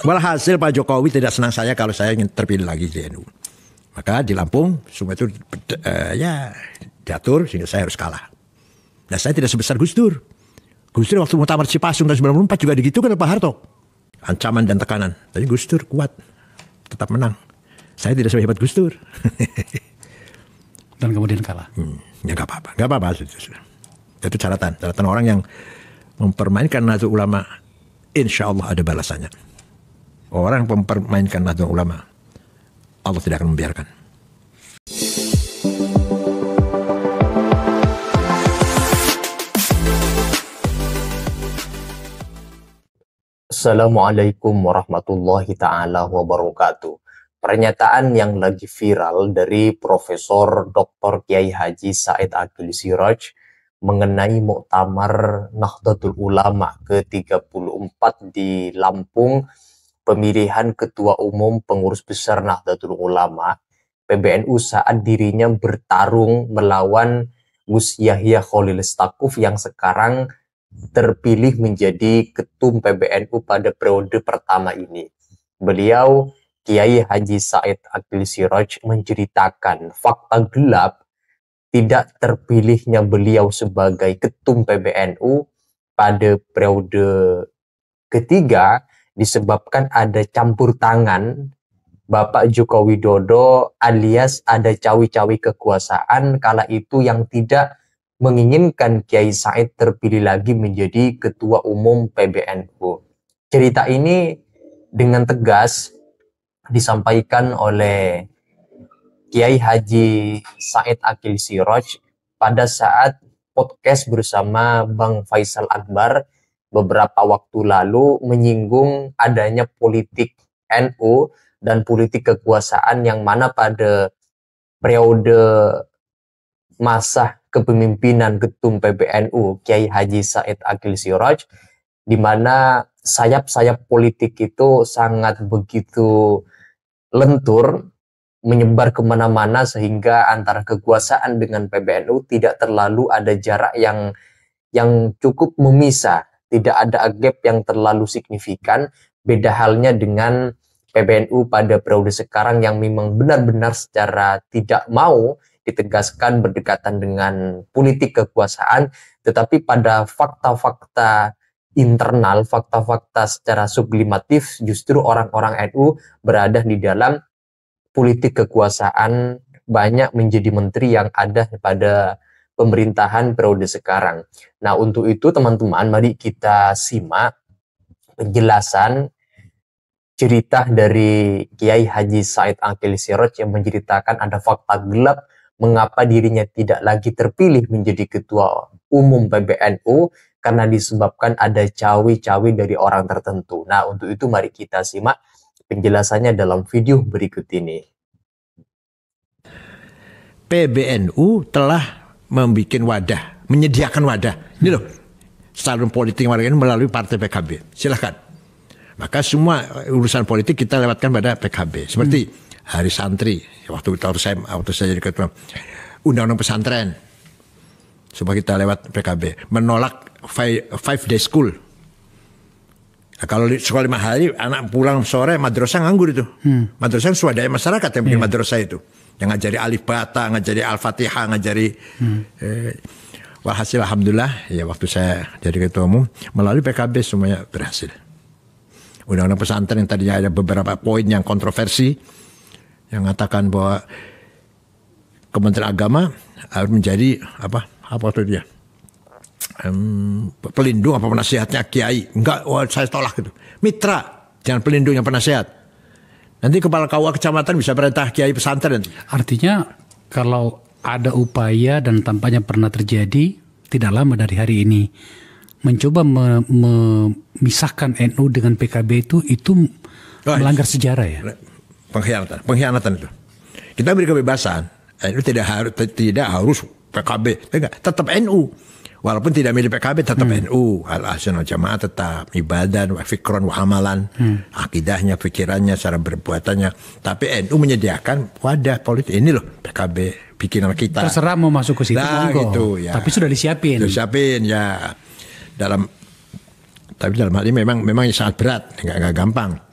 Walhasil Pak Jokowi tidak senang saya kalau saya ingin terpilih lagi di NU. Maka di Lampung semua itu ya diatur sehingga saya harus kalah. Dan saya tidak sebesar Gus Dur. Gus Dur waktu muktamar Cipasung tahun 94 juga digitukan oleh Pak Harto. Ancaman dan tekanan. Tapi Gus Dur kuat, tetap menang. Saya tidak sehebat Gus Dur. Dan kemudian kalah. Ya nggak apa-apa, nggak apa-apa. Itu catatan orang yang mempermainkan Nahdlatul Ulama, insya Allah ada balasannya. Orang yang mempermainkan Nahdlatul Ulama, Allah tidak akan membiarkan. Assalamualaikum warahmatullahi ta'ala wabarakatuh. Pernyataan yang lagi viral dari Profesor Dr. Kiai Haji Said Aqil Siraj mengenai Muktamar Nahdlatul Ulama ke-34 di Lampung, pemilihan Ketua Umum Pengurus Besar Nahdlatul Ulama PBNU saat dirinya bertarung melawan Gus Yahya Khalil Stakuf yang sekarang terpilih menjadi ketum PBNU pada periode pertama ini. Beliau, Kiai Haji Said Aqil Siraj, menceritakan fakta gelap tidak terpilihnya beliau sebagai ketum PBNU pada periode ketiga disebabkan ada campur tangan Bapak Joko Widodo alias ada cawi-cawi kekuasaan kala itu yang tidak menginginkan Kiai Said terpilih lagi menjadi Ketua Umum PBNU. Cerita ini dengan tegas disampaikan oleh Kiai Haji Said Aqil Siraj pada saat podcast bersama Bang Faisal Akbar beberapa waktu lalu menyinggung adanya politik NU dan politik kekuasaan yang mana pada periode masa kepemimpinan Ketum PBNU Kiai Haji Said Aqil Siraj, di mana sayap-sayap politik itu sangat begitu lentur, menyebar kemana-mana sehingga antara kekuasaan dengan PBNU tidak terlalu ada jarak yang cukup memisah, tidak ada gap yang terlalu signifikan. Beda halnya dengan PBNU pada periode sekarang yang memang benar-benar secara tidak mau ditegaskan berdekatan dengan politik kekuasaan, tetapi pada fakta-fakta internal, fakta-fakta secara sublimatif justru orang-orang NU berada di dalam politik kekuasaan, banyak menjadi menteri yang ada pada pemerintahan periode sekarang. Nah, untuk itu teman-teman, mari kita simak penjelasan cerita dari Kiai Haji Said Aqil Siraj yang menceritakan ada fakta gelap mengapa dirinya tidak lagi terpilih menjadi Ketua Umum PBNU karena disebabkan ada cawi-cawi dari orang tertentu. Nah, untuk itu mari kita simak penjelasannya dalam video berikut ini. PBNU telah membuat wadah, menyediakan wadah. Ini loh, salur politik warga ini melalui partai PKB. Silakan. Maka semua urusan politik kita lewatkan pada PKB. Seperti Hari Santri, waktu saya jadi ketua, undang-undang pesantren, supaya kita lewat PKB, menolak 5-day school. Nah, kalau sekolah 5 hari, anak pulang sore, madrasah nganggur itu. Madrasah swadaya masyarakat yang bikin madrasah itu, yang ngajari alif bata, ngajari al-fatihah, ngajari. Walhasil alhamdulillah, ya waktu saya jadi ketua umum, melalui PKB semuanya berhasil. Undang-undang pesantren yang tadinya ada beberapa poin yang kontroversi, yang mengatakan bahwa Kementerian Agama harus menjadi apa itu dia pelindung apa penasihatnya kiai. Enggak, saya tolak itu. Mitra, jangan pelindung yang penasihat. Nanti kepala KUA kecamatan bisa perintah kiai pesantren. Artinya kalau ada upaya dan tampaknya pernah terjadi tidak lama dari hari ini mencoba memisahkan NU dengan PKB itu melanggar sejarah ya. Pengkhianatan itu. Kita beri kebebasan. NU tidak harus PKB, tetap NU. Walaupun tidak milih PKB tetap NU. Al-Ahsan wal Jamaah tetap ibadah, wa fikron, wa amalan, akidahnya, pikirannya, cara berbuatannya. Tapi NU menyediakan wadah politik. Ini loh PKB bikinan kita. Terserah mau masuk ke situ, gitu, ya. Tapi sudah disiapin. Tapi dalam hal ini memang sangat berat, nggak gampang.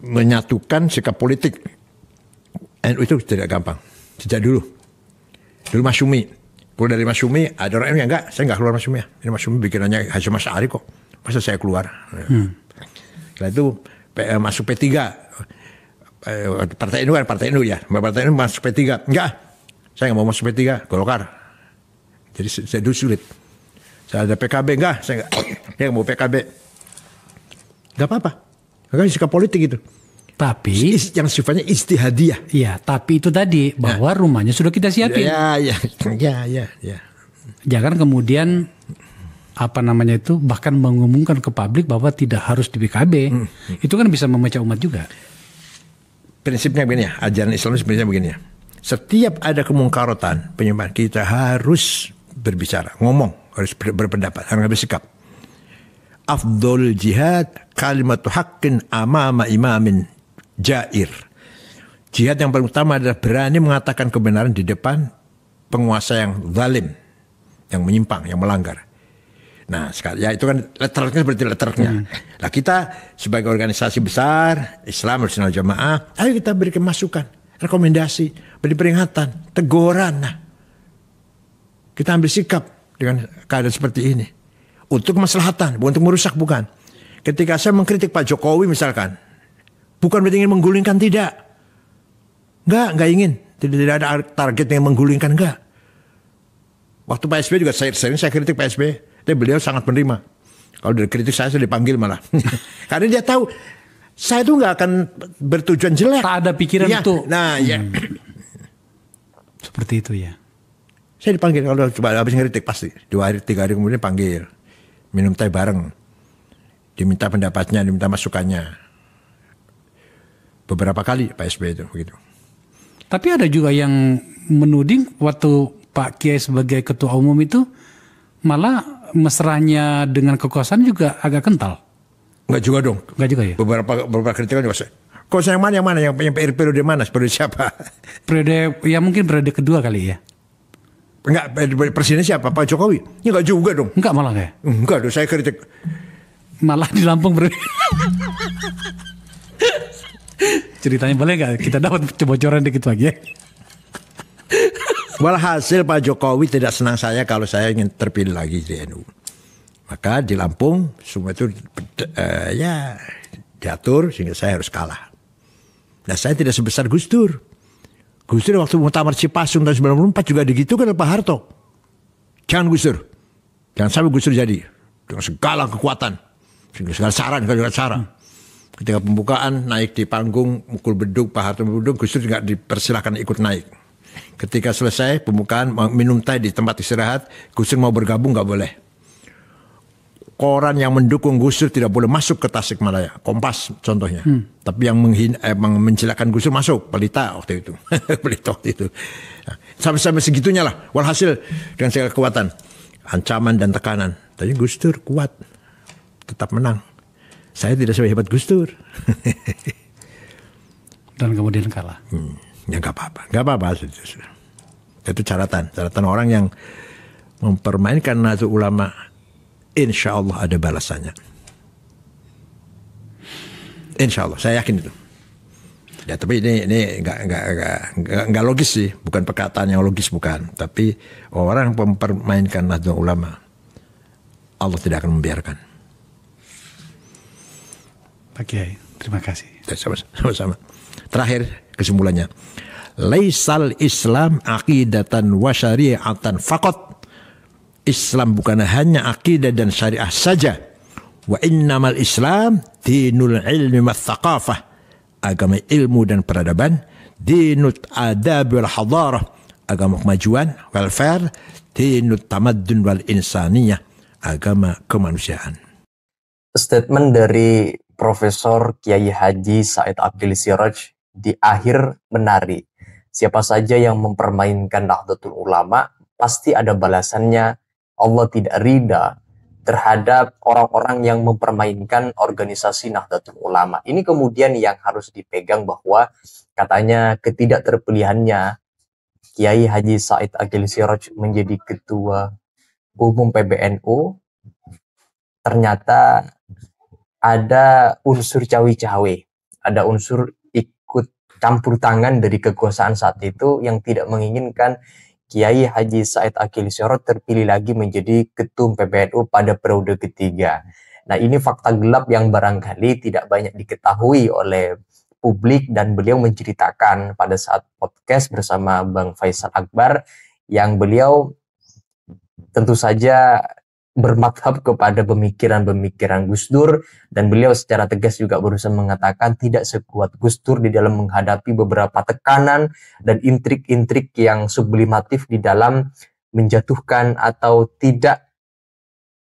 menyatukan sikap politik NU itu tidak gampang. Sejak dulu Mas Syumi, keluar dari Mas Syumi, ada orang yang enggak, saya enggak keluar Mas Syumi ya. Ini Mas Syumi bikinannya Hasyim Asy'ari kok. Masa saya keluar? Setelah itu masuk P3. Partai NU kan, Partai NU ya. Partai NU masuk P3. Enggak, saya enggak mau masuk P3, Golkar. Jadi saya dulu sulit. Saya ada PKB, enggak, saya enggak mau PKB. Enggak apa-apa. Makanya sikap politik itu. Tapi yang sifatnya istihadiyah. Iya, tapi itu tadi bahwa rumahnya sudah kita siapin. Ya. Jangan kemudian bahkan mengumumkan ke publik bahwa tidak harus di PKB. Itu kan bisa memecah umat juga. Prinsipnya begini ya, ajaran Islam sebenarnya begini ya. Setiap ada kemungkarotan, penyimpangan, kita harus berbicara, ngomong, harus berpendapat, harus bersikap. Afdol jihad kalimatu haqqin amama imamin jair. Jihad yang paling utama adalah berani mengatakan kebenaran di depan penguasa yang zalim, yang menyimpang, yang melanggar. Nah, sekali ya itu kan letternya seperti letternya. Nah, kita sebagai organisasi besar Islam Ahlussunnah wal Jamaah, ayo kita berikan masukan, rekomendasi, beri peringatan, teguran. Nah, kita ambil sikap dengan keadaan seperti ini untuk kemaslahatan, bukan untuk merusak, bukan. Ketika saya mengkritik Pak Jokowi misalkan, bukan berarti ingin menggulingkan, tidak. Enggak ingin. Tidak ada target yang menggulingkan, enggak. Waktu Pak SBY juga sering saya kritik Pak SBY, tapi beliau sangat menerima. Kalau dari kritik saya dipanggil malah. Karena dia tahu saya itu enggak akan bertujuan jelek. Tak ada pikiran ya, itu. Nah, ya. Seperti itu ya. Saya dipanggil kalau coba habis ngeritik pasti. 2 hari 3 hari kemudian panggil. Minum teh bareng. Diminta pendapatnya, diminta masukannya. Beberapa kali Pak SBY itu begitu. Tapi ada juga yang menuding waktu Pak Kiai sebagai ketua umum itu malah mesranya dengan kekuasaan juga agak kental. Enggak juga dong. Enggak juga ya. Beberapa kritikan juga. Kok yang mana yang periode mana? Periode siapa? Periode ya mungkin periode kedua kali ya. Enggak, presiden siapa? Pak Jokowi? Enggak juga dong. Enggak malah kayak. Enggak dong, saya kritik. Malah di Lampung Ceritanya boleh nggak kita dapat bocoran dikit lagi ya? Walhasil Pak Jokowi tidak senang saya kalau saya ingin terpilih lagi di NU. Maka di Lampung semua itu ya diatur sehingga saya harus kalah. Nah, saya tidak sebesar Gus Dur. Gus Dur waktu muktamar Cipasung tahun 94 juga digitukan oleh Pak Harto. Jangan Gus Dur. Jangan sampai Gus Dur jadi. Dengan segala kekuatan. Segala saran. Ketika pembukaan naik di panggung, mukul beduk, Pak Harto beduk, Gus Dur tidak dipersilakan ikut naik. Ketika selesai pembukaan, minum teh di tempat istirahat, Gus Dur mau bergabung nggak boleh. Koran yang mendukung Gus Dur tidak boleh masuk ke Tasikmalaya. Kompas contohnya. Tapi yang menjelekan Gus Dur masuk. Pelita waktu itu. Nah, sampai segitunya lah. Walhasil dengan segala kekuatan. Ancaman dan tekanan. Tapi Gus Dur kuat. Tetap menang. Saya tidak sehebat Gus Dur. Dan kemudian kalah. Ya nggak apa-apa. Itu caratan orang yang mempermainkan Nahdlatul Ulama. Insya Allah ada balasannya. Insya Allah, saya yakin itu. Ya, tapi ini nggak logis sih, bukan perkataan yang logis, bukan. Tapi orang yang mempermainkan Nahdlatul Ulama, Allah tidak akan membiarkan. Pak Kiai, terima kasih. Sama-sama. Terakhir kesimpulannya, laisal Islam aqidatan wa syari'atan faqat. Islam bukan hanya akidah dan syariah saja. Wa innamal Islam dinul ilmi wa thaqafah. Agama ilmu dan peradaban. Dinut adab wal hadarah. Agama kemajuan, welfare. Dinut tamaddun wal insaniyah. Agama kemanusiaan. Statement dari Profesor Kiai Haji Said Aqil Siraj di akhir menarik. Siapa saja yang mempermainkan Nahdlatul Ulama pasti ada balasannya. Allah tidak ridha terhadap orang-orang yang mempermainkan organisasi Nahdlatul Ulama. Ini kemudian yang harus dipegang bahwa katanya ketidakterpilihannya Kiai Haji Said Aqil Siraj menjadi ketua umum PBNU ternyata ada unsur cawe-cawe ada unsur ikut campur tangan dari kekuasaan saat itu yang tidak menginginkan Kiai Haji Said Akil Siraj terpilih lagi menjadi ketum PBNU pada periode ketiga. Nah, ini fakta gelap yang barangkali tidak banyak diketahui oleh publik, dan beliau menceritakan pada saat podcast bersama Bang Faisal Akbar yang beliau tentu saja bermadhab kepada pemikiran-pemikiran Gus Dur, dan beliau secara tegas juga berusaha mengatakan tidak sekuat Gus Dur di dalam menghadapi beberapa tekanan dan intrik-intrik yang sublimatif di dalam menjatuhkan atau tidak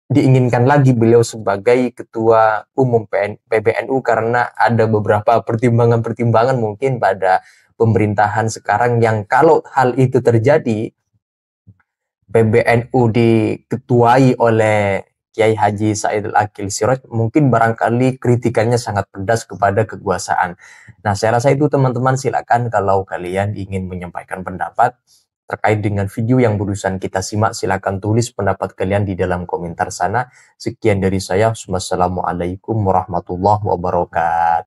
diinginkan lagi beliau sebagai ketua umum PBNU karena ada beberapa pertimbangan-pertimbangan mungkin pada pemerintahan sekarang yang kalau hal itu terjadi, PBNU diketuai oleh Kiai Haji Said Akil Siraj, mungkin barangkali kritikannya sangat pedas kepada kekuasaan. Nah, saya rasa itu teman-teman, silakan kalau kalian ingin menyampaikan pendapat terkait dengan video yang barusan kita simak, silakan tulis pendapat kalian di dalam komentar sana. Sekian dari saya. Wassalamualaikum warahmatullahi wabarakatuh.